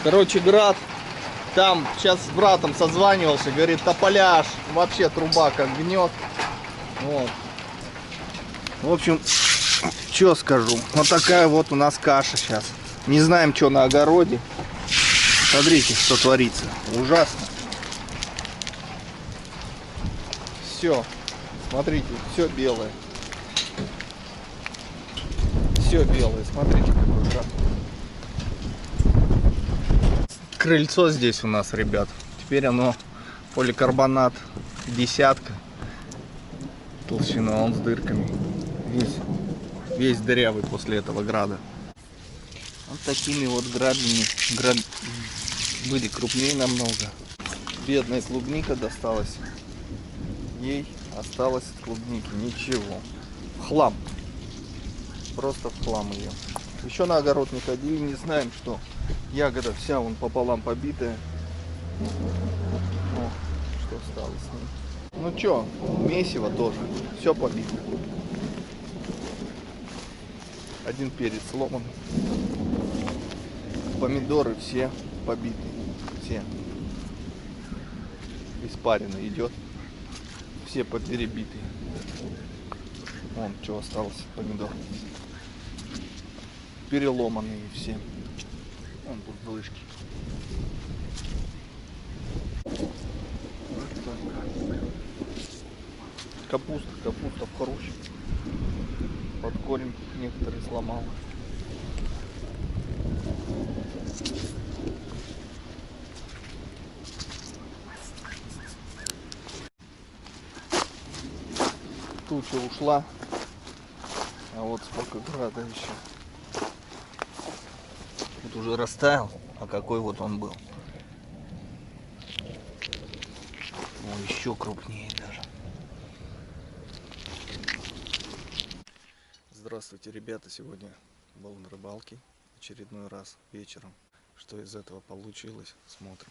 Короче, град. Там сейчас с братом созванивался, говорит, тополя вообще труба как гнет. Вот. В общем, что скажу. Вот такая вот у нас каша сейчас. Не знаем, что на огороде. Смотрите, что творится. Ужасно. Все. Смотрите, все белое. Все белое. Смотрите, какой град. Крыльцо здесь у нас, ребят. Теперь оно поликарбонат десятка. Толщина, он с дырками. Весь дырявый после этого града. Вот такими вот градами. Были крупнее намного. Бедная клубника досталась. Ей осталось от клубники ничего. В хлам. Просто в хлам ее. Еще на огород не ходили, не знаем, что ягода вся вон пополам побитая. О, что стало с ней. Ну что, месиво тоже. Все побито. Один перец сломан. Помидоры все побиты. Все. Испарина идет. Все поперебиты. Вон что осталось помидор. Переломанные все. Вон тут блышки. Капуста в хрущ. Под корень некоторые сломал. Туча ушла. А вот сколько града еще. Вот уже растаял, а какой вот он был. О, еще крупнее даже. Здравствуйте, ребята! Сегодня был на рыбалке очередной раз вечером. Что из этого получилось, смотрим.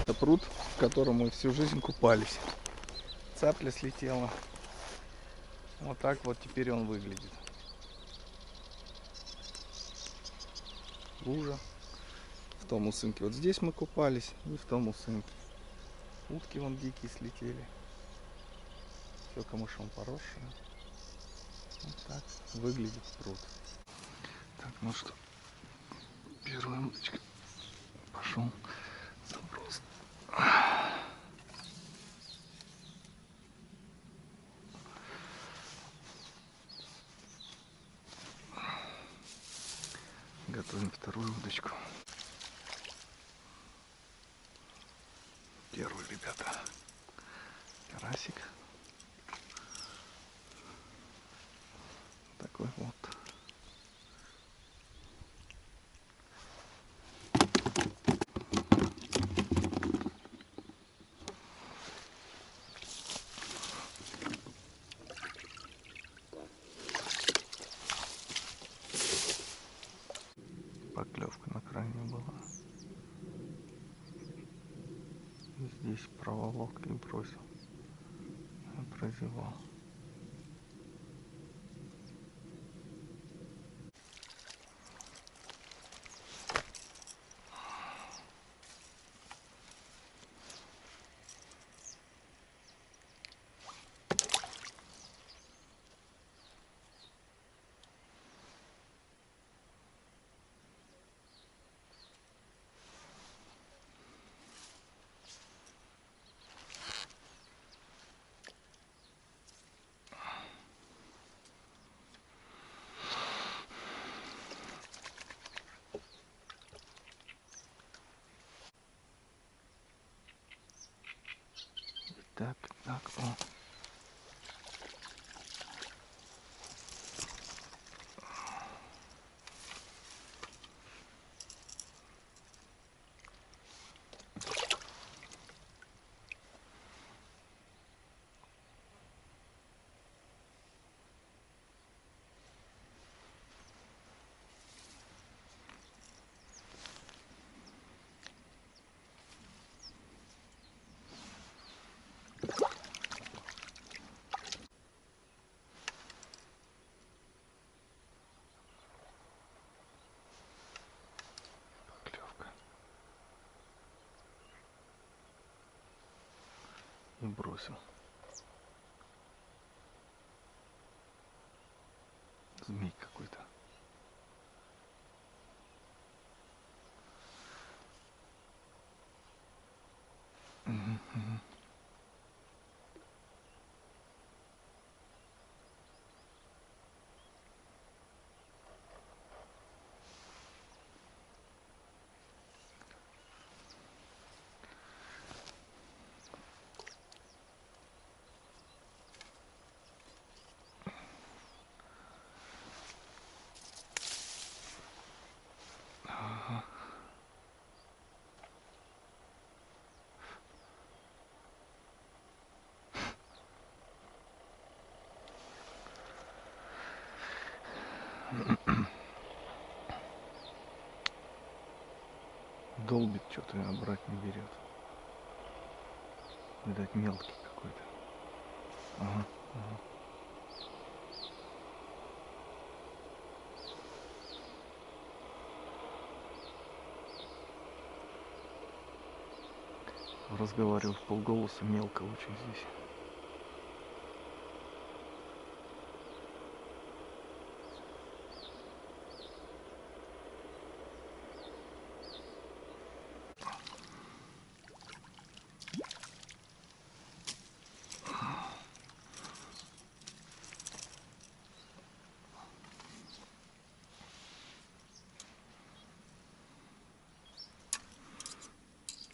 Это пруд, в котором мы всю жизнь купались. Цапля слетела. Вот так вот теперь он выглядит. Лужа. В том усынке. Вот здесь мы купались, и в том усынке. Утки вон дикие слетели. Все камышом поросшее. Вот так выглядит пруд. Так, ну что, первая удочка. Пошел заброс. Готовим вторую удочку. Первый, ребята, карасик. Такой вот. Поклевка на крайне была. Здесь проволок и бросил. Прозевал. Так, о. и бросил. Змей какой-то. Долбит что-то, а брать не берет. Видать, мелкий какой-то. Ага, ага. Разговаривал в полголоса, мелко очень здесь.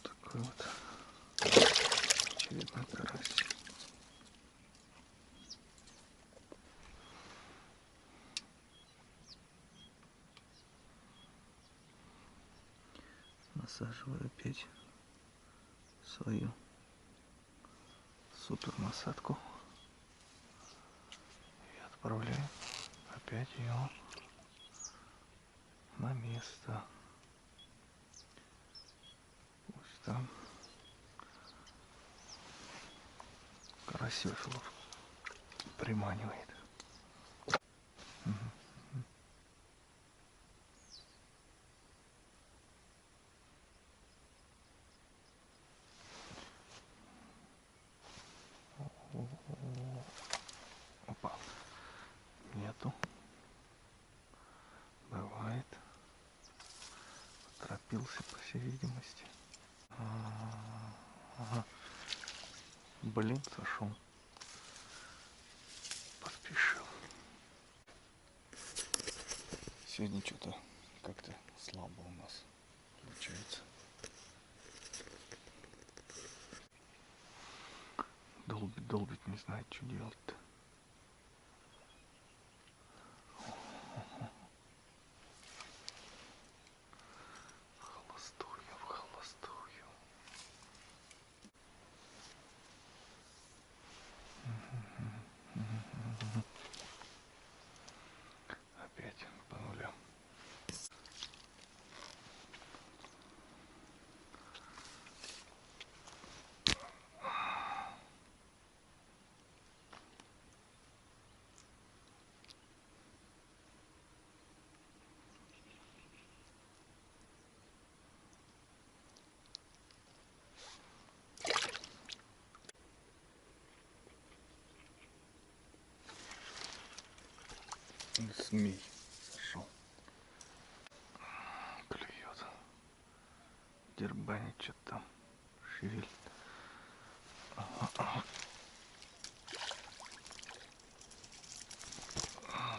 Такой вот очередной карась. Насаживаю опять свою супер насадку и отправляю опять ее на место. Пусть там карасёфилов приманивает. Опа, нету. Бывает. Торопился, по всей видимости. Ага. Блин, сошел. Поспешил. Сегодня что-то как-то слабо у нас получается. Долбить, не знает, что делать-то. В холостую. Опять по нулям. Змей сошел. Клюет. Дербанит что-то там. Шевелит.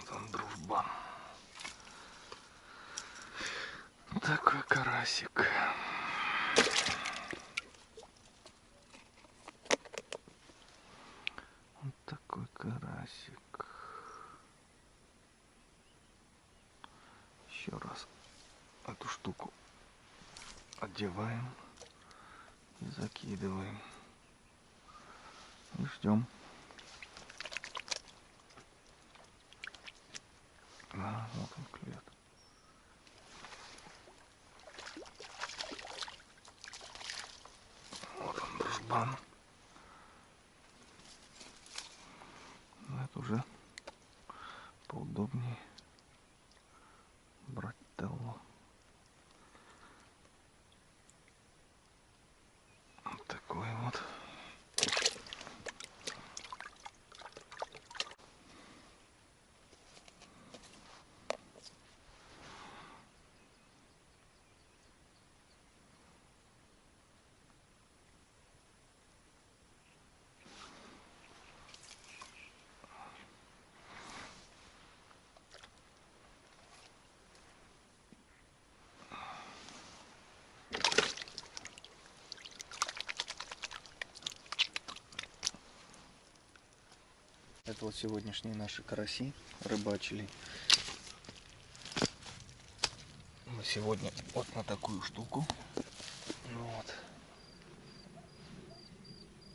Там дружбан. Такой карасик. Вот такой карасик. Еще раз эту штуку одеваем и закидываем. И ждем. Вот он клюет. Вот он, дружбан. Это уже поудобнее брать теллу. Вот такой вот. Это вот сегодняшние наши караси рыбачили. Мы сегодня вот на такую штуку. Вот.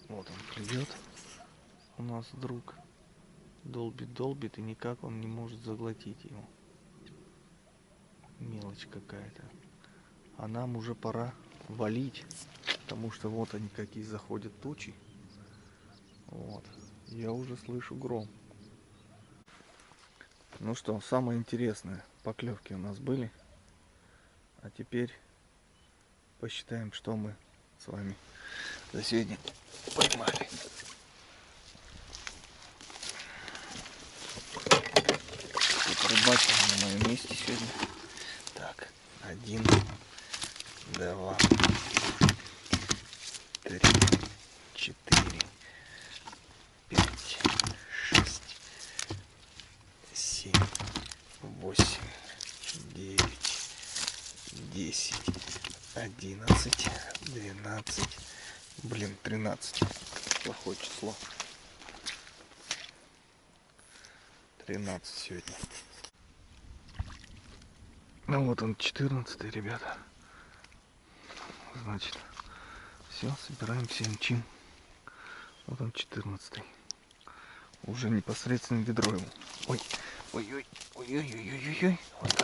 Вот он плывет. У нас друг долбит и никак он не может заглотить его. Мелочь какая-то. А нам уже пора валить, потому что вот они какие заходят тучи. Вот. Я уже слышу гром. Ну что, самое интересное, поклевки у нас были. А теперь посчитаем, что мы с вами за сегодня поймали. Рыбачим на моем месте сегодня. Так, 1, 2, 3, 4, 5, 6, 7, 8, 9, 10, 11, 12, 13. Плохое число. 13 сегодня. Ну вот он 14, ребята. Значит, все, собираемся и мчим. Вот он 14. Уже непосредственно ведро ему. Ой, ой, ой, ой, ой, ой, ой, ой, ой. Вот